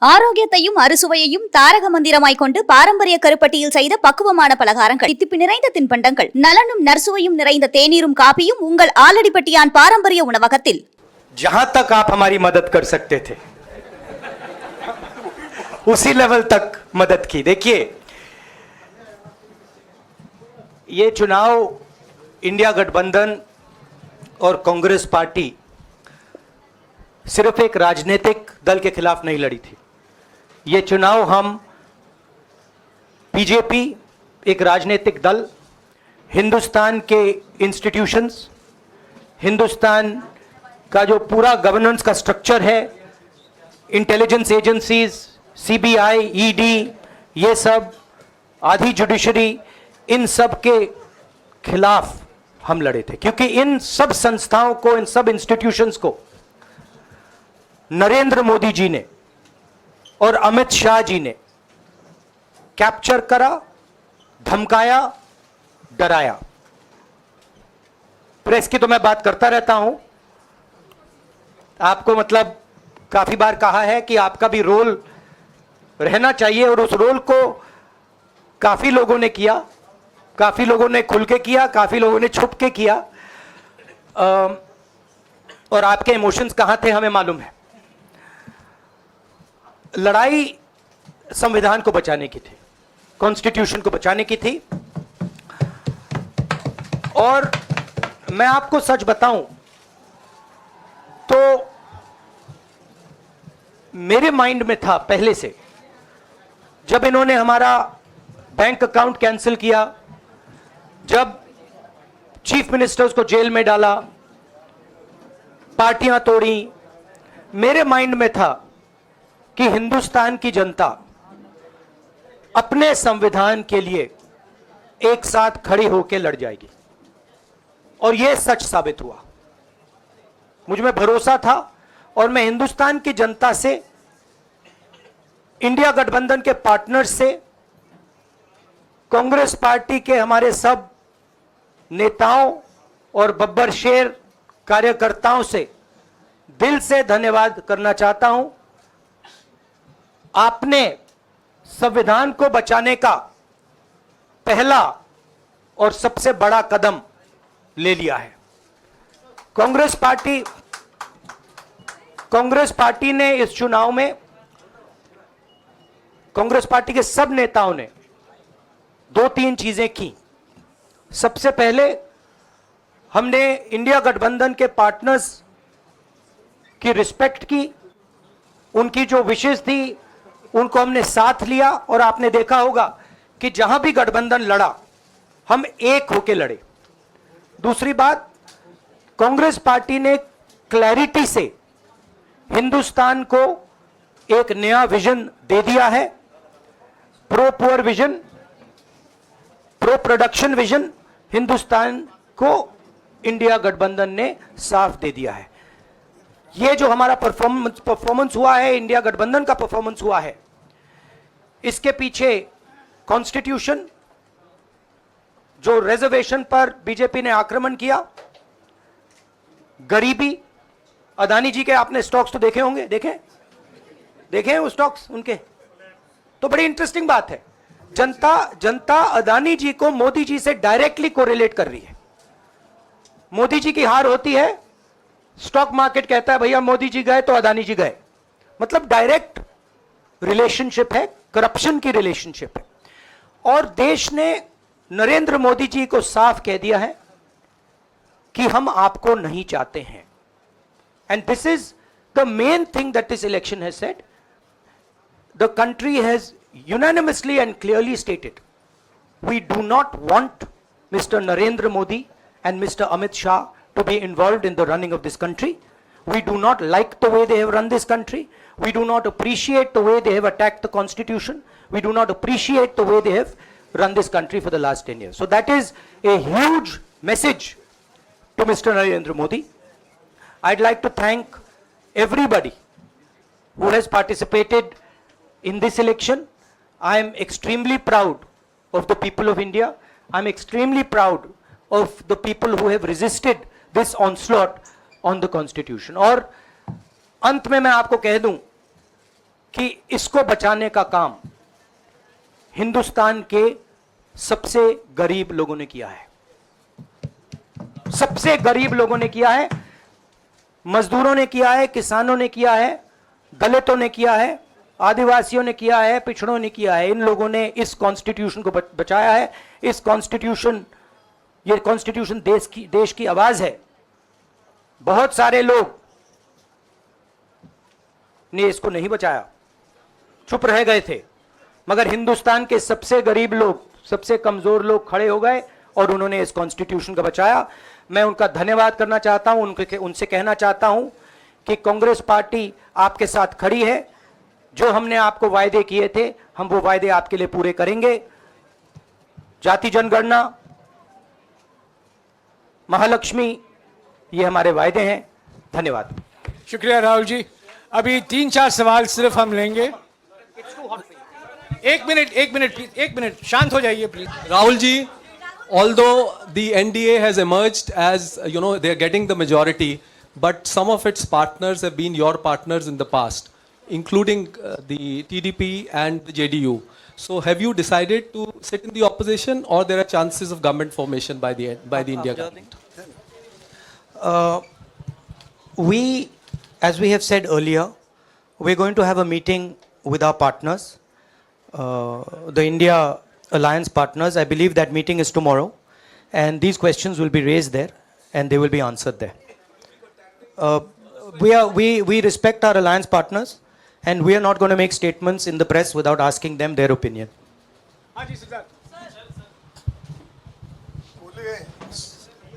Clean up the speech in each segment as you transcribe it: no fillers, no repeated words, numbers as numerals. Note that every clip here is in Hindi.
ஆரோக்கியத்தையும் அறுசுவையையும் தாரக மந்திரமாய் கொண்டு பாரம்பரிய கருப்பட்டியில் செய்த பக்குவமான பலகாரங்கள், தித்திப்பு நிறைந்த தின்பண்டங்கள், நலனும் நற்சுவையும் நிறைந்த தேநீரும் காபியும் உங்கள் ஆலடிப்பட்டியான் பாரம்பரிய உணவகத்தில். जहां तक आप हमारी मदद कर सकते थे उसी लेवल तक मदद की. देखिए, ये चुनाव इंडिया गठबंधन और कांग्रेस पार्टी सिर्फ एक राजनीतिक दल के खिलाफ नहीं लड़ी थी. ये चुनाव हम बीजेपी, एक राजनीतिक दल, हिंदुस्तान के इंस्टीट्यूशंस, हिंदुस्तान का जो पूरा गवर्नेंस का स्ट्रक्चर है, इंटेलिजेंस एजेंसीज, सीबीआई, ईडी, ये सब, आधी जुडिशरी, इन सब के खिलाफ हम लड़े थे. क्योंकि इन सब संस्थाओं को, इन सब इंस्टीट्यूशंस को नरेंद्र मोदी जी ने और अमित शाह जी ने कैप्चर करा, धमकाया, डराया. प्रेस की तो मैं बात करता रहता हूं. आपको मतलब काफी बार कहा है कि आपका भी रोल रहना चाहिए, और उस रोल को काफी लोगों ने किया, काफी लोगों ने खुल के किया, काफी लोगों ने छुप के किया. और आपके इमोशंस कहां थे हमें मालूम है. लड़ाई संविधान को बचाने की थी, कॉन्स्टिट्यूशन को बचाने की थी. और मैं आपको सच बताऊं तो मेरे माइंड में था पहले से, जब इन्होंने हमारा बैंक अकाउंट कैंसिल किया, जब चीफ मिनिस्टर्स को जेल में डाला, पार्टियां तोड़ी, मेरे माइंड में था कि हिंदुस्तान की जनता अपने संविधान के लिए एक साथ खड़ी होकर लड़ जाएगी. और यह सच साबित हुआ. मुझ में भरोसा था, और मैं हिंदुस्तान की जनता से, इंडिया गठबंधन के पार्टनर्स से, कांग्रेस पार्टी के हमारे सब नेताओं और बब्बर शेर कार्यकर्ताओं से दिल से धन्यवाद करना चाहता हूं. आपने संविधान को बचाने का पहला और सबसे बड़ा कदम ले लिया है. कांग्रेस पार्टी ने इस चुनाव में, कांग्रेस पार्टी के सब नेताओं ने 2-3 चीजें की. सबसे पहले हमने इंडिया गठबंधन के पार्टनर्स की रिस्पेक्ट की, उनकी जो विशेष थी उनको हमने साथ लिया. और आपने देखा होगा कि जहां भी गठबंधन लड़ा, हम एक होकर लड़े. दूसरी बात, कांग्रेस पार्टी ने क्लैरिटी से हिंदुस्तान को एक नया विजन दे दिया है. Pro poor vision, pro production vision Hindustan को इंडिया गठबंधन ने साफ दे दिया है. ये जो हमारा परफॉर्मेंस हुआ है, इंडिया गठबंधन का परफॉर्मेंस हुआ है, इसके पीछे कॉन्स्टिट्यूशन, जो रिजर्वेशन पर बीजेपी ने आक्रमण किया, गरीबी, अदानी जी के आपने स्टॉक्स तो देखे होंगे, देखे हैं वो स्टॉक्स उनके, तो बड़ी इंटरेस्टिंग बात है. जनता अदानी जी को मोदी जी से डायरेक्टली कोरिलेट कर रही है. मोदी जी की हार होती है, स्टॉक मार्केट कहता है भैया मोदी जी गए तो अदानी जी गए. मतलब डायरेक्ट रिलेशनशिप है, करप्शन की रिलेशनशिप है. और देश ने नरेंद्र मोदी जी को साफ कह दिया है कि हम आपको नहीं चाहते हैं. And this is the main thing that this election has said. The country has unanimously and clearly stated, we do not want Mr. Narendra Modi and Mr. Amit Shah to be involved in the running of this country. We do not like the way they have run this country. We do not appreciate the way they have attacked the constitution. We do not appreciate the way they have run this country for the last 10 years. So that is a huge message to Mr. Narendra Modi. I'd like to thank everybody who has participated in this election. I am extremely proud of the people of India. I'm extremely proud of the people who have resisted this onslaught on the constitution. और अंत में मैं आपको कह दूं कि इसको बचाने का काम हिंदुस्तान के सबसे गरीब लोगों ने किया है, सबसे गरीब लोगों ने किया है, मजदूरों ने किया है, किसानों ने किया है, दलितों ने किया है, आदिवासियों ने किया है, पिछड़ों ने किया है। इन लोगों ने इस कॉन्स्टिट्यूशन को बचाया है। इस कॉन्स्टिट्यूशन, ये कॉन्स्टिट्यूशन देश की आवाज है। बहुत सारे लोग ने इसको नहीं बचाया, चुप रह गए थे, मगर हिंदुस्तान के सबसे गरीब लोग, सबसे कमजोर लोग खड़े हो गए और उन्होंने इस कॉन्स्टिट्यूशन को बचाया। मैं उनका धन्यवाद करना चाहता हूं, उनसे कहना चाहता हूं कि कांग्रेस पार्टी आपके साथ खड़ी है। जो हमने आपको वायदे किए थे, हम वो वायदे आपके लिए पूरे करेंगे। जाति जनगणना, महालक्ष्मी, ये हमारे वायदे हैं। धन्यवाद। शुक्रिया राहुल जी। अभी 3-4 सवाल सिर्फ हम लेंगे। एक मिनट प्लीज, एक मिनट, शांत हो जाइए please. Rahul ji, although the NDA has emerged as, you know, they are getting the majority, but some of its partners have been your partners in the past, including the TDP and the JDU. So have you decided to sit in the opposition, or there are chances of government formation by the India government? We, as we have said earlier, we're going to have a meeting with our partners, the India Alliance partners. I believe that meeting is tomorrow, and these questions will be raised there, and they will be answered there. We respect our alliance partners, and we are not going to make statements in the press without asking them their opinion. हाँ जी सिद्धार्थ।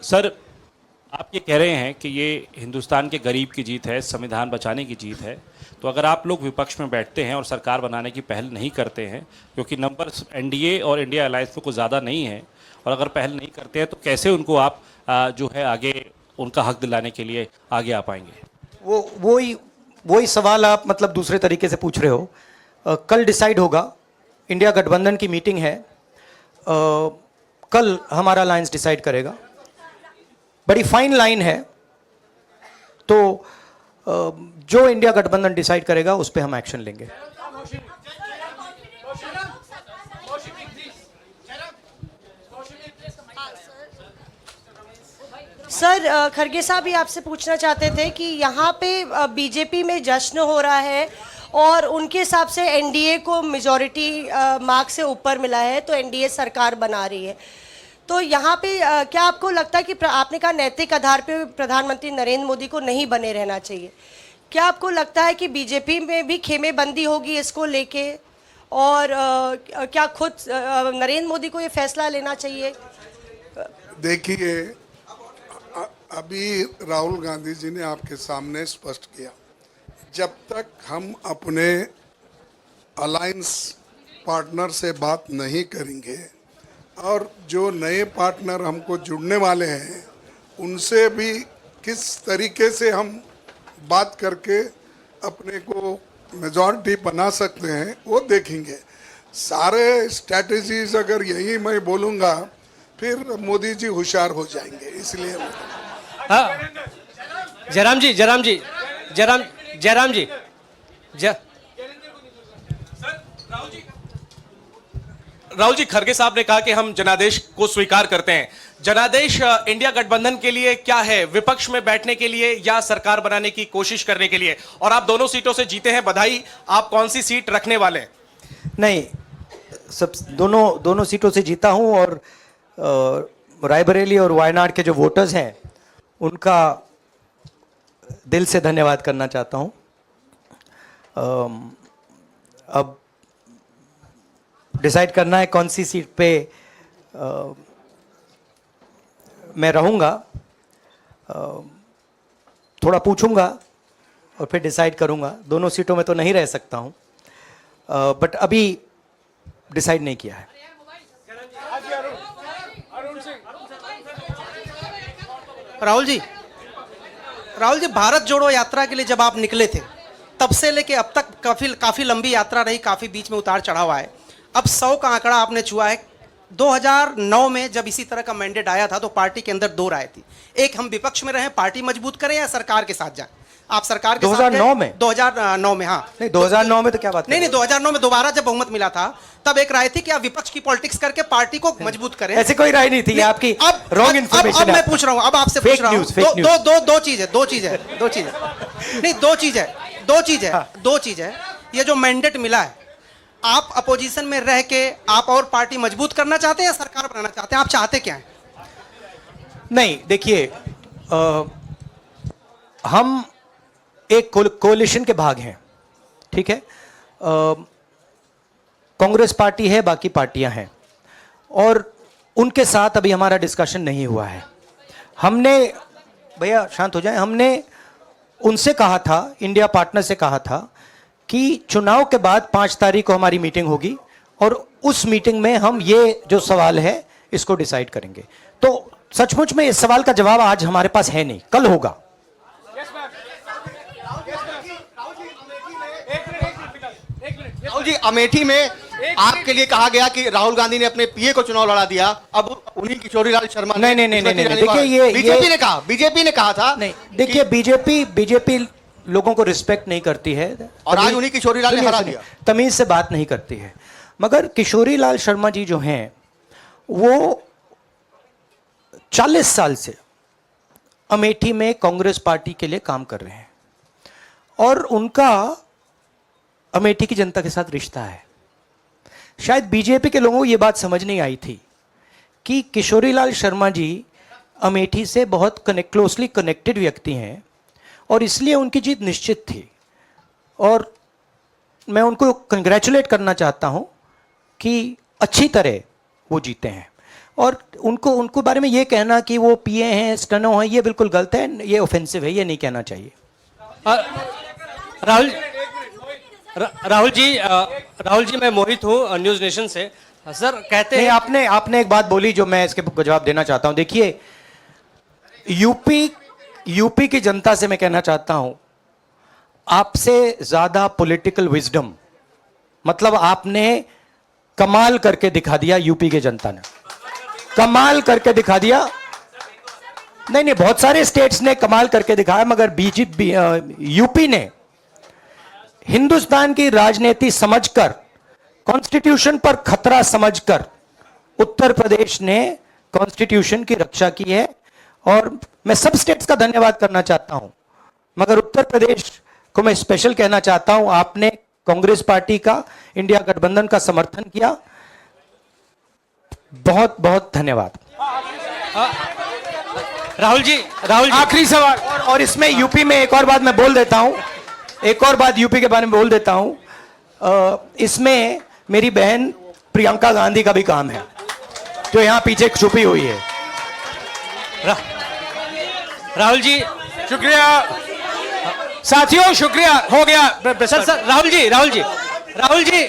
सर, आप ये कह रहे हैं कि ये हिंदुस्तान के गरीब की जीत है, संविधान बचाने की जीत है, तो अगर आप लोग विपक्ष में बैठते हैं और सरकार बनाने की पहल नहीं करते हैं, क्योंकि नंबर एनडीए और इंडिया अलायंस में कुछ ज़्यादा नहीं है, और अगर पहल नहीं करते हैं तो कैसे उनको आप जो है आगे उनका हक दिलाने के लिए आगे आ पाएंगे? वही सवाल आप मतलब दूसरे तरीके से पूछ रहे हो। कल डिसाइड होगा, इंडिया गठबंधन की मीटिंग है, कल हमारा अलायंस डिसाइड करेगा। बड़ी फाइन लाइन है, तो जो इंडिया गठबंधन डिसाइड करेगा उस पर हम एक्शन लेंगे। सर, खरगे साहब भी आपसे पूछना चाहते थे कि यहाँ पे बीजेपी में जश्न हो रहा है और उनके हिसाब से एनडीए को मेजॉरिटी मार्क से ऊपर मिला है, तो एनडीए सरकार बना रही है। तो यहाँ पे क्या आपको लगता है कि आपने कहा नैतिक आधार पे प्रधानमंत्री नरेंद्र मोदी को नहीं बने रहना चाहिए, क्या आपको लगता है कि बीजेपी में भी खेमेबंदी होगी इसको लेके, और क्या खुद नरेंद्र मोदी को ये फैसला लेना चाहिए? देखिए, अभी राहुल गांधी जी ने आपके सामने स्पष्ट किया, जब तक हम अपने अलायंस पार्टनर से बात नहीं करेंगे और जो नए पार्टनर हमको जुड़ने वाले हैं उनसे भी किस तरीके से हम बात करके अपने को मेजॉरिटी बना सकते हैं वो देखेंगे। सारे स्ट्रैटेजीज अगर यही मैं बोलूँगा फिर मोदी जी होशियार हो जाएंगे, इसलिए हाँ, जयराम जी राहुल जी, खरगे साहब ने कहा कि हम जनादेश को स्वीकार करते हैं। जनादेश इंडिया गठबंधन के लिए क्या है? विपक्ष में बैठने के लिए या सरकार बनाने की कोशिश करने के लिए? और आप दोनों सीटों से जीते हैं, बधाई। आप कौन सी सीट रखने वाले हैं? नहीं, सब दोनों सीटों से जीता हूं, और रायबरेली और वायनाड के जो वोटर्स हैं उनका दिल से धन्यवाद करना चाहता हूं। अब डिसाइड करना है कौन सी सीट पे मैं रहूँगा, थोड़ा पूछूंगा और फिर डिसाइड करूँगा। दोनों सीटों में तो नहीं रह सकता हूँ, बट अभी डिसाइड नहीं किया है। राहुल जी, भारत जोड़ो यात्रा के लिए जब आप निकले थे तब से लेके अब तक काफ़ी लंबी यात्रा रही, काफ़ी बीच में उतार चढ़ाव आए। अब 100 का आंकड़ा आपने छुआ है। 2009 में जब इसी तरह का मैंडेट आया था तो पार्टी के अंदर दो राय थी, एक हम विपक्ष में रहें, पार्टी मजबूत करें, या सरकार के साथ जाएं। आप सरकार के साथ 2009 में? 2009 में, हाँ। नहीं 2009 में तो क्या बात नहीं कर नहीं, 2009 में दोबारा जब बहुमत मिला था तब एक राय थी कि आप विपक्ष की पॉलिटिक्स करके पार्टी को मजबूत करें। ऐसी कोई राय नहीं थी, ये आपकी अब रॉन्ग इन्फॉर्मेशन अब मैं पूछ रहा हूं, अब आपसे पूछ रहा हूं, दो चीज है नहीं, दो चीज है। ये जो मैंडेट मिला है, आप अपोजिशन में रह के आप और पार्टी मजबूत करना चाहते हैं या सरकार बनाना चाहते हैं? आप चाहते क्या है? नहीं देखिए, हम एक कोalition के भाग हैं, ठीक है। कांग्रेस पार्टी है, बाकी पार्टियां हैं, और उनके साथ अभी हमारा डिस्कशन नहीं हुआ है। हमने, भैया शांत हो जाए, हमने उनसे कहा था, इंडिया पार्टनर से कहा था कि चुनाव के बाद 5 तारीख को हमारी मीटिंग होगी और उस मीटिंग में हम ये जो सवाल है इसको डिसाइड करेंगे। तो सचमुच में इस सवाल का जवाब आज हमारे पास है नहीं, कल होगा। राहुल जी, अमेठी में आपके लिए कहा गया कि राहुल गांधी ने अपने पीए को चुनाव लड़ा दिया, अब उन्हीं किशोरीलाल शर्मा ने। नहीं, देखिए ये बीजेपी ने कहा था। नहीं देखिए, बीजेपी लोगों को रिस्पेक्ट नहीं करती है, और आज उन्हीं किशोरीलाल ने हरा दिया। तमीज से बात नहीं करती है। मगर किशोरीलाल शर्मा जी जो हैं, वो 40 साल से अमेठी में कांग्रेस पार्टी के लिए काम कर रहे हैं और उनका अमेठी की जनता के साथ रिश्ता है। शायद बीजेपी के लोगों को यह बात समझ नहीं आई थी कि किशोरीलाल शर्मा जी अमेठी से बहुत क्लोजली कनेक्टेड व्यक्ति हैं और इसलिए उनकी जीत निश्चित थी। और मैं उनको कंग्रेचुलेट करना चाहता हूं कि अच्छी तरह वो जीते हैं। और उनको बारे में ये कहना कि वो पीए हैं, स्टनो हैं, ये बिल्कुल गलत है, ये ऑफेंसिव है, ये नहीं कहना चाहिए। राहुल जी मैं मोहित हूँ न्यूज़ नेशन से। सर कहते हैं, आपने एक बात बोली जो मैं इसके जवाब देना चाहता हूं। देखिए, यूपी की जनता से मैं कहना चाहता हूं, आपसे ज्यादा पॉलिटिकल विजडम, मतलब आपने कमाल करके दिखा दिया। यूपी की जनता ने कमाल करके दिखा दिया। नहीं, बहुत सारे स्टेट्स ने कमाल करके दिखाया, मगर बीजेपी यूपी ने हिंदुस्तान की राजनीति समझकर, कॉन्स्टिट्यूशन पर खतरा समझकर उत्तर प्रदेश ने कॉन्स्टिट्यूशन की रक्षा की है। और मैं सब स्टेट्स का धन्यवाद करना चाहता हूं, मगर उत्तर प्रदेश को मैं स्पेशल कहना चाहता हूं। आपने कांग्रेस पार्टी का, इंडिया गठबंधन का समर्थन किया, बहुत बहुत धन्यवाद। राहुल जी आखिरी सवाल, और इसमें यूपी में एक और बात मैं बोल देता हूं, एक और बात यूपी के बारे में बोल देता हूं। इसमें मेरी बहन प्रियंका गांधी का भी काम है, जो यहां पीछे छुपी हुई है। राहुल जी शुक्रिया साथियों, शुक्रिया, हो गया। सर राहुल जी